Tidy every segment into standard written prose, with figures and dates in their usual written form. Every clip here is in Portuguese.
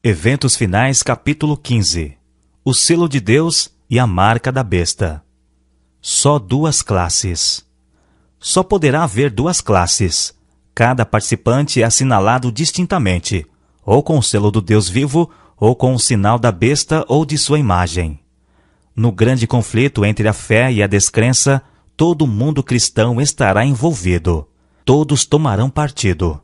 Eventos Finais, capítulo 15. O selo de Deus e a marca da besta. Só duas classes. Só poderá haver duas classes. Cada participante é assinalado distintamente, ou com o selo do Deus vivo, ou com o sinal da besta ou de sua imagem. No grande conflito entre a fé e a descrença, todo mundo cristão estará envolvido. Todos tomarão partido.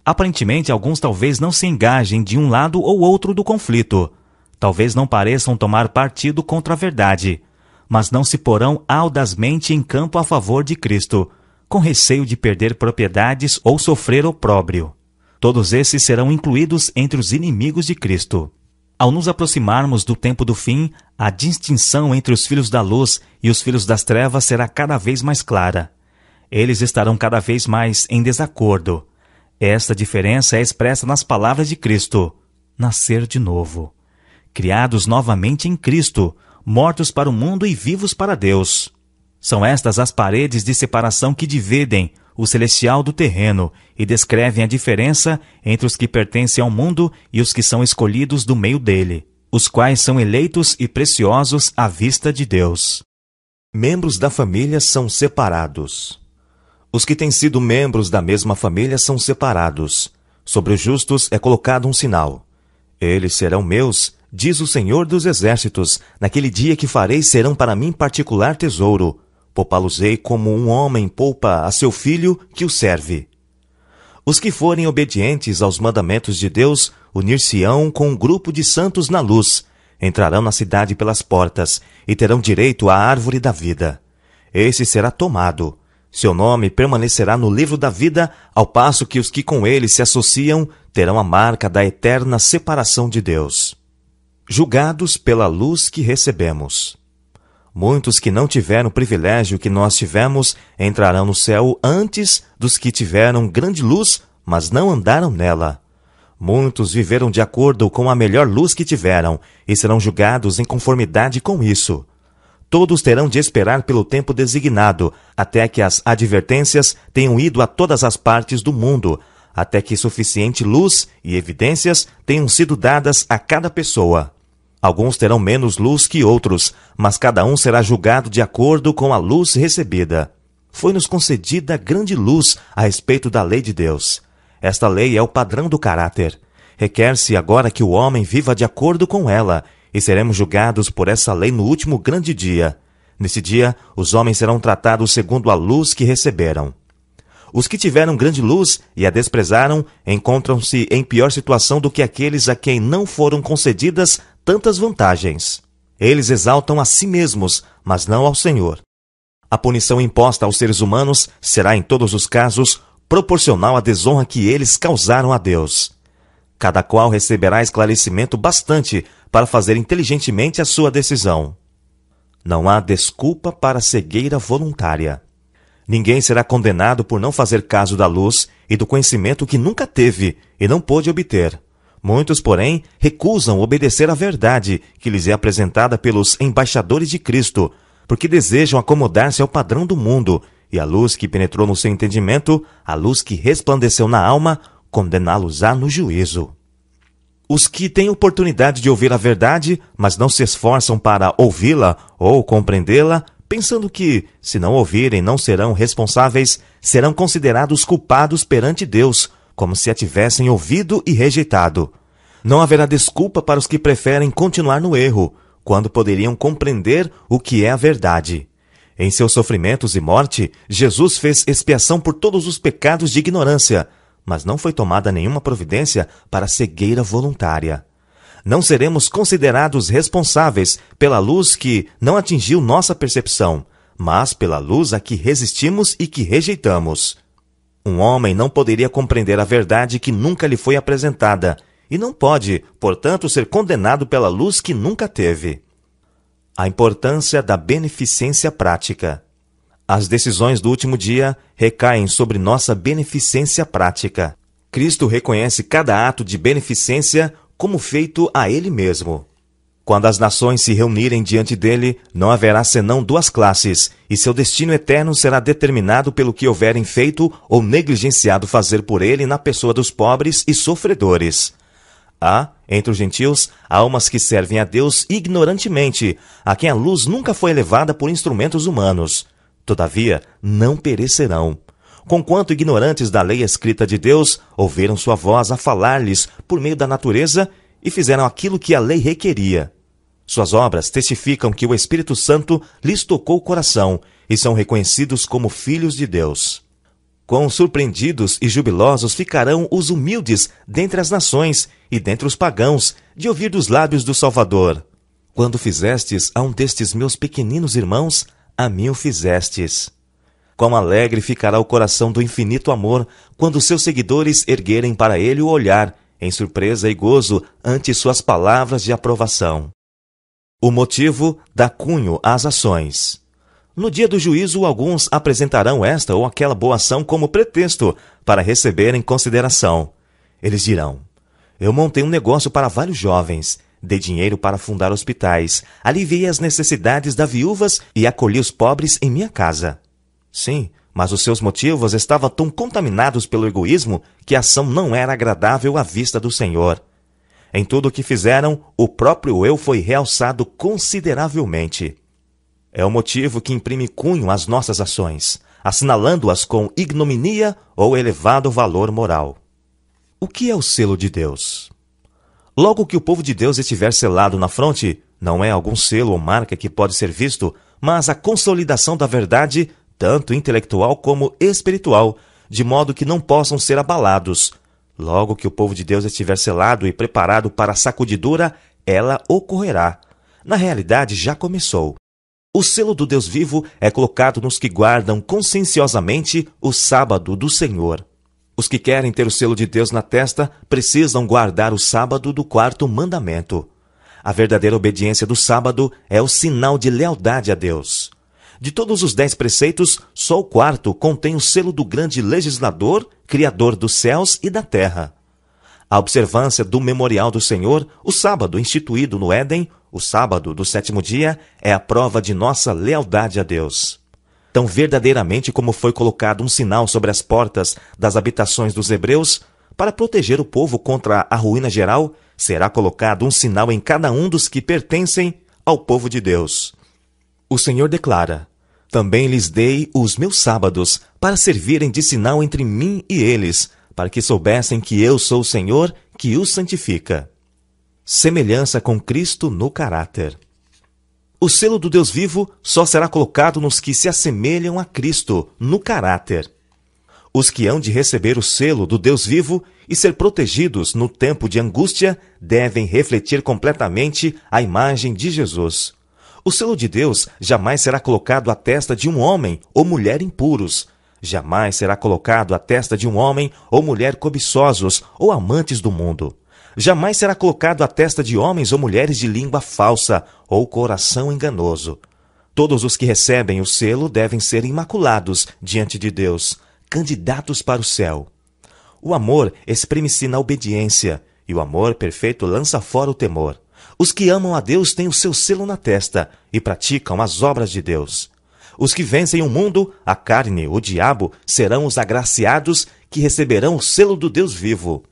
Aparentemente, alguns talvez não se engajem de um lado ou outro do conflito. Talvez não pareçam tomar partido contra a verdade, mas não se porão audazmente em campo a favor de Cristo, com receio de perder propriedades ou sofrer opróbrio. Todos esses serão incluídos entre os inimigos de Cristo. Ao nos aproximarmos do tempo do fim, a distinção entre os filhos da luz e os filhos das trevas será cada vez mais clara. Eles estarão cada vez mais em desacordo. Esta diferença é expressa nas palavras de Cristo: nascer de novo. Criados novamente em Cristo, mortos para o mundo e vivos para Deus. São estas as paredes de separação que dividem o celestial do terreno e descrevem a diferença entre os que pertencem ao mundo e os que são escolhidos do meio dele, os quais são eleitos e preciosos à vista de Deus. Membros da família são separados. Os que têm sido membros da mesma família são separados. Sobre os justos é colocado um sinal. Eles serão meus, diz o Senhor dos Exércitos, naquele dia que farei serão para mim particular tesouro. Poupá-los-ei como um homem poupa a seu filho que o serve. Os que forem obedientes aos mandamentos de Deus unir-se-ão com um grupo de santos na luz, entrarão na cidade pelas portas e terão direito à árvore da vida. Esse será tomado. Seu nome permanecerá no livro da vida, ao passo que os que com ele se associam terão a marca da eterna separação de Deus. Julgados pela luz que recebemos. Muitos que não tiveram o privilégio que nós tivemos entrarão no céu antes dos que tiveram grande luz, mas não andaram nela. Muitos viveram de acordo com a melhor luz que tiveram e serão julgados em conformidade com isso. Todos terão de esperar pelo tempo designado, até que as advertências tenham ido a todas as partes do mundo, até que suficiente luz e evidências tenham sido dadas a cada pessoa. Alguns terão menos luz que outros, mas cada um será julgado de acordo com a luz recebida. Foi-nos concedida grande luz a respeito da lei de Deus. Esta lei é o padrão do caráter. Requer-se agora que o homem viva de acordo com ela, e seremos julgados por essa lei no último grande dia. Nesse dia, os homens serão tratados segundo a luz que receberam. Os que tiveram grande luz e a desprezaram encontram-se em pior situação do que aqueles a quem não foram concedidas tantas vantagens. Eles exaltam a si mesmos, mas não ao Senhor. A punição imposta aos seres humanos será, em todos os casos, proporcional à desonra que eles causaram a Deus. Cada qual receberá esclarecimento bastante para fazer inteligentemente a sua decisão. Não há desculpa para cegueira voluntária. Ninguém será condenado por não fazer caso da luz e do conhecimento que nunca teve e não pôde obter. Muitos, porém, recusam obedecer à verdade que lhes é apresentada pelos embaixadores de Cristo, porque desejam acomodar-se ao padrão do mundo, e a luz que penetrou no seu entendimento, a luz que resplandeceu na alma, condená-los-á no juízo. Os que têm oportunidade de ouvir a verdade, mas não se esforçam para ouvi-la ou compreendê-la, pensando que, se não ouvirem, não serão responsáveis, serão considerados culpados perante Deus, como se a tivessem ouvido e rejeitado. Não haverá desculpa para os que preferem continuar no erro, quando poderiam compreender o que é a verdade. Em seus sofrimentos e morte, Jesus fez expiação por todos os pecados de ignorância, mas não foi tomada nenhuma providência para a cegueira voluntária. Não seremos considerados responsáveis pela luz que não atingiu nossa percepção, mas pela luz a que resistimos e que rejeitamos. Um homem não poderia compreender a verdade que nunca lhe foi apresentada, e não pode, portanto, ser condenado pela luz que nunca teve. A importância da beneficência prática. As decisões do último dia recaem sobre nossa beneficência prática. Cristo reconhece cada ato de beneficência como feito a Ele mesmo. Quando as nações se reunirem diante dele, não haverá senão duas classes, e seu destino eterno será determinado pelo que houverem feito ou negligenciado fazer por ele na pessoa dos pobres e sofredores. Há, entre os gentios, almas que servem a Deus ignorantemente, a quem a luz nunca foi elevada por instrumentos humanos. Todavia, não perecerão. Conquanto ignorantes da lei escrita de Deus, ouviram sua voz a falar-lhes por meio da natureza e fizeram aquilo que a lei requeria. Suas obras testificam que o Espírito Santo lhes tocou o coração e são reconhecidos como filhos de Deus. Quão surpreendidos e jubilosos ficarão os humildes dentre as nações e dentre os pagãos de ouvir dos lábios do Salvador: quando fizestes a um destes meus pequeninos irmãos, a mim o fizestes. Quão alegre ficará o coração do infinito amor quando seus seguidores erguerem para ele o olhar, em surpresa e gozo, ante suas palavras de aprovação. O motivo dá cunho às ações. No dia do juízo, alguns apresentarão esta ou aquela boa ação como pretexto para receberem consideração. Eles dirão: eu montei um negócio para vários jovens, dei dinheiro para fundar hospitais, aliviei as necessidades das viúvas e acolhi os pobres em minha casa. Sim, mas os seus motivos estavam tão contaminados pelo egoísmo que a ação não era agradável à vista do Senhor. Em tudo o que fizeram, o próprio eu foi realçado consideravelmente. É o motivo que imprime cunho às nossas ações, assinalando-as com ignominia ou elevado valor moral. O que é o selo de Deus? Logo que o povo de Deus estiver selado na fronte, não é algum selo ou marca que pode ser visto, mas a consolidação da verdade, tanto intelectual como espiritual, de modo que não possam ser abalados. Logo que o povo de Deus estiver selado e preparado para a sacudidura, ela ocorrerá. Na realidade, já começou. O selo do Deus vivo é colocado nos que guardam conscienciosamente o sábado do Senhor. Os que querem ter o selo de Deus na testa precisam guardar o sábado do quarto mandamento. A verdadeira obediência do sábado é o sinal de lealdade a Deus. De todos os 10 preceitos, só o quarto contém o selo do grande legislador, criador dos céus e da terra. A observância do memorial do Senhor, o sábado instituído no Éden, o sábado do 7º dia, é a prova de nossa lealdade a Deus. Tão verdadeiramente como foi colocado um sinal sobre as portas das habitações dos hebreus, para proteger o povo contra a ruína geral, será colocado um sinal em cada um dos que pertencem ao povo de Deus. O Senhor declara: também lhes dei os meus sábados, para servirem de sinal entre mim e eles, para que soubessem que eu sou o Senhor, que os santifica. Semelhança com Cristo no caráter. O selo do Deus vivo só será colocado nos que se assemelham a Cristo no caráter. Os que hão de receber o selo do Deus vivo e ser protegidos no tempo de angústia devem refletir completamente a imagem de Jesus. O selo de Deus jamais será colocado à testa de um homem ou mulher impuros. Jamais será colocado à testa de um homem ou mulher cobiçosos ou amantes do mundo. Jamais será colocado à testa de homens ou mulheres de língua falsa ou coração enganoso. Todos os que recebem o selo devem ser imaculados diante de Deus, candidatos para o céu. O amor exprime-se na obediência, e o amor perfeito lança fora o temor. Os que amam a Deus têm o seu selo na testa e praticam as obras de Deus. Os que vencem o mundo, a carne, o diabo, serão os agraciados que receberão o selo do Deus vivo.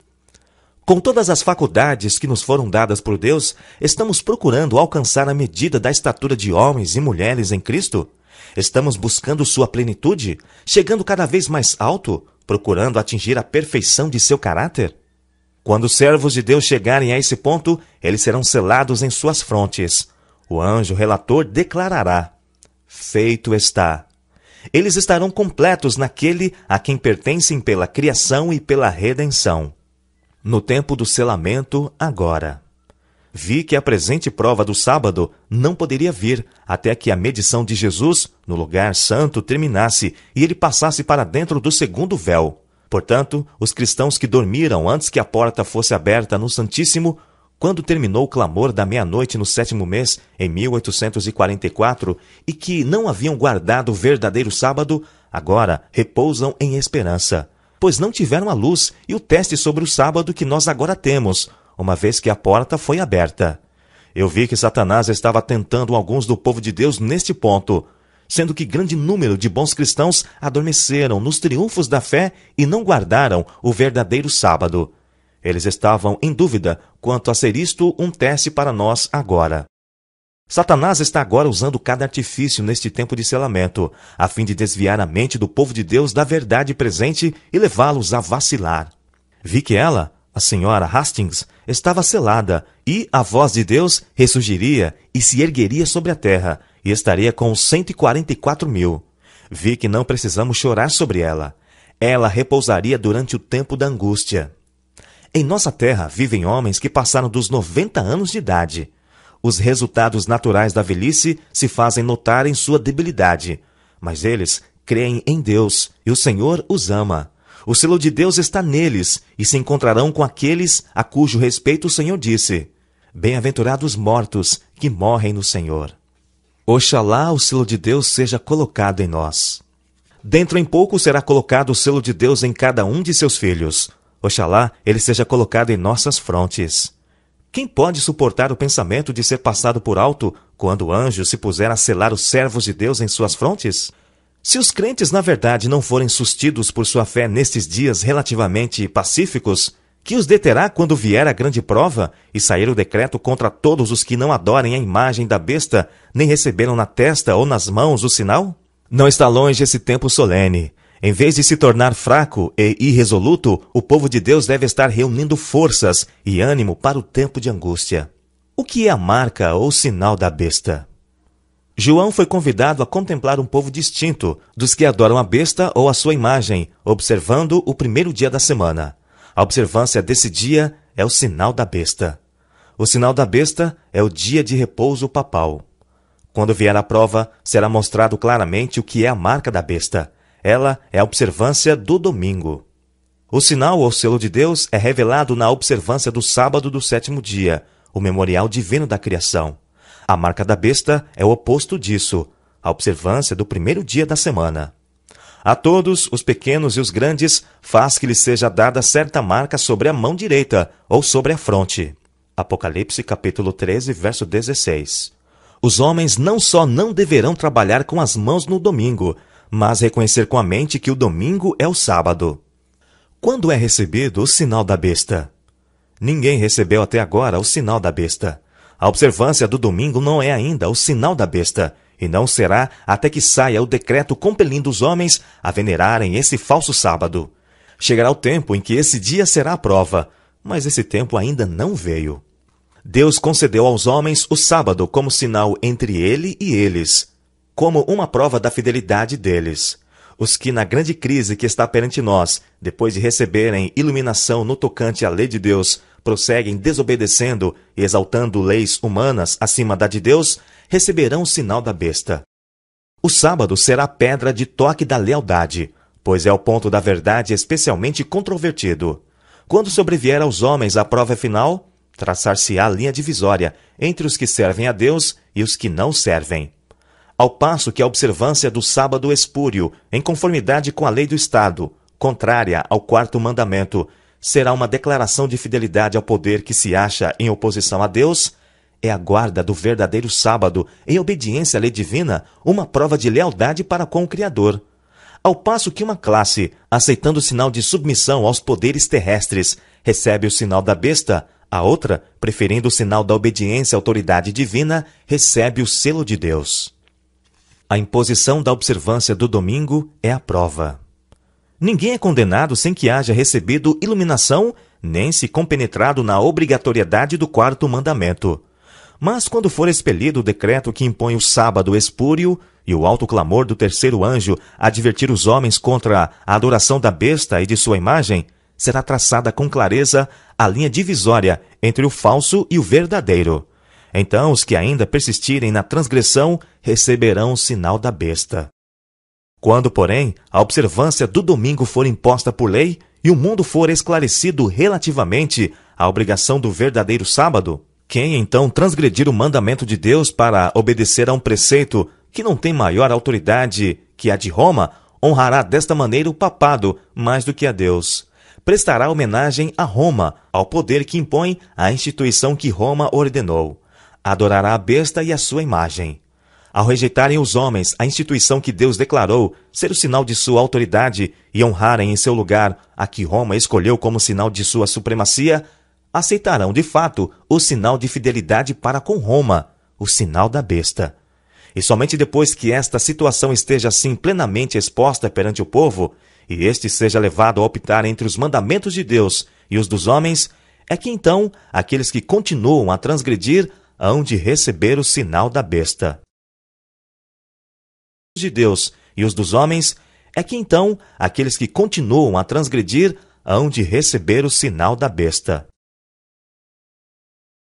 Com todas as faculdades que nos foram dadas por Deus, estamos procurando alcançar a medida da estatura de homens e mulheres em Cristo? Estamos buscando sua plenitude, chegando cada vez mais alto, procurando atingir a perfeição de seu caráter? Quando os servos de Deus chegarem a esse ponto, eles serão selados em suas frontes. O anjo relator declarará: feito está. Eles estarão completos naquele a quem pertencem pela criação e pela redenção. No tempo do selamento, agora. Vi que a presente prova do sábado não poderia vir até que a medição de Jesus no lugar santo terminasse e ele passasse para dentro do segundo véu. Portanto, os cristãos que dormiram antes que a porta fosse aberta no Santíssimo, quando terminou o clamor da meia-noite no 7º mês, em 1844, e que não haviam guardado o verdadeiro sábado, agora repousam em esperança, pois não tiveram a luz e o teste sobre o sábado que nós agora temos, uma vez que a porta foi aberta. Eu vi que Satanás estava tentando alguns do povo de Deus neste ponto, sendo que grande número de bons cristãos adormeceram nos triunfos da fé e não guardaram o verdadeiro sábado. Eles estavam em dúvida quanto a ser isto um teste para nós agora. Satanás está agora usando cada artifício neste tempo de selamento, a fim de desviar a mente do povo de Deus da verdade presente e levá-los a vacilar. Vi que ela, a senhora Hastings, estava selada, e a voz de Deus ressurgiria e se ergueria sobre a terra, e estaria com os 144.000. Vi que não precisamos chorar sobre ela. Ela repousaria durante o tempo da angústia. Em nossa terra vivem homens que passaram dos 90 anos de idade. Os resultados naturais da velhice se fazem notar em sua debilidade, mas eles creem em Deus e o Senhor os ama. O selo de Deus está neles e se encontrarão com aqueles a cujo respeito o Senhor disse: Bem-aventurados mortos que morrem no Senhor. Oxalá o selo de Deus seja colocado em nós. Dentro em pouco será colocado o selo de Deus em cada um de seus filhos. Oxalá ele seja colocado em nossas frontes. Quem pode suportar o pensamento de ser passado por alto quando o anjo se puser a selar os servos de Deus em suas frontes? Se os crentes, na verdade, não forem sustidos por sua fé nestes dias relativamente pacíficos, que os deterá quando vier a grande prova e sair o decreto contra todos os que não adorem a imagem da besta, nem receberam na testa ou nas mãos o sinal? Não está longe esse tempo solene. Em vez de se tornar fraco e irresoluto, o povo de Deus deve estar reunindo forças e ânimo para o tempo de angústia. O que é a marca ou sinal da besta? João foi convidado a contemplar um povo distinto dos que adoram a besta ou a sua imagem, observando o primeiro dia da semana. A observância desse dia é o sinal da besta. O sinal da besta é o dia de repouso papal. Quando vier a prova, será mostrado claramente o que é a marca da besta. Ela é a observância do domingo. O sinal ou selo de Deus é revelado na observância do sábado do 7º dia, o memorial divino da criação. A marca da besta é o oposto disso, a observância do primeiro dia da semana. A todos, os pequenos e os grandes, faz que lhes seja dada certa marca sobre a mão direita ou sobre a fronte. Apocalipse capítulo 13, verso 16. Os homens não só não deverão trabalhar com as mãos no domingo, mas reconhecer com a mente que o domingo é o sábado. Quando é recebido o sinal da besta? Ninguém recebeu até agora o sinal da besta. A observância do domingo não é ainda o sinal da besta, e não será até que saia o decreto compelindo os homens a venerarem esse falso sábado. Chegará o tempo em que esse dia será a prova, mas esse tempo ainda não veio. Deus concedeu aos homens o sábado como sinal entre ele e eles, como uma prova da fidelidade deles. Os que na grande crise que está perante nós, depois de receberem iluminação no tocante à lei de Deus, prosseguem desobedecendo e exaltando leis humanas acima da de Deus, receberão o sinal da besta. O sábado será a pedra de toque da lealdade, pois é o ponto da verdade especialmente controvertido. Quando sobrevier aos homens a prova final, traçar-se-á a linha divisória entre os que servem a Deus e os que não servem. Ao passo que a observância do sábado espúrio, em conformidade com a lei do Estado, contrária ao 4º mandamento, será uma declaração de fidelidade ao poder que se acha em oposição a Deus, é a guarda do verdadeiro sábado, em obediência à lei divina, uma prova de lealdade para com o Criador. Ao passo que uma classe, aceitando o sinal de submissão aos poderes terrestres, recebe o sinal da besta, a outra, preferindo o sinal da obediência à autoridade divina, recebe o selo de Deus. A imposição da observância do domingo é a prova. Ninguém é condenado sem que haja recebido iluminação, nem se compenetrado na obrigatoriedade do 4º mandamento. Mas quando for expelido o decreto que impõe o sábado espúrio e o alto clamor do 3º anjo advertir os homens contra a adoração da besta e de sua imagem, será traçada com clareza a linha divisória entre o falso e o verdadeiro. Então os que ainda persistirem na transgressão receberão o sinal da besta. Quando, porém, a observância do domingo for imposta por lei e o mundo for esclarecido relativamente à obrigação do verdadeiro sábado, quem então transgredir o mandamento de Deus para obedecer a um preceito que não tem maior autoridade que a de Roma, honrará desta maneira o papado mais do que a Deus. Prestará homenagem a Roma, ao poder que impõe a instituição que Roma ordenou. Adorará a besta e a sua imagem. Ao rejeitarem os homens a instituição que Deus declarou ser o sinal de sua autoridade e honrarem em seu lugar a que Roma escolheu como sinal de sua supremacia, aceitarão de fato o sinal de fidelidade para com Roma, o sinal da besta. E somente depois que esta situação esteja assim plenamente exposta perante o povo, e este seja levado a optar entre os mandamentos de Deus e os dos homens, é que então aqueles que continuam a transgredir hão de receber o sinal da besta. De Deus e os dos homens, é que então aqueles que continuam a transgredir hão de receber o sinal da besta.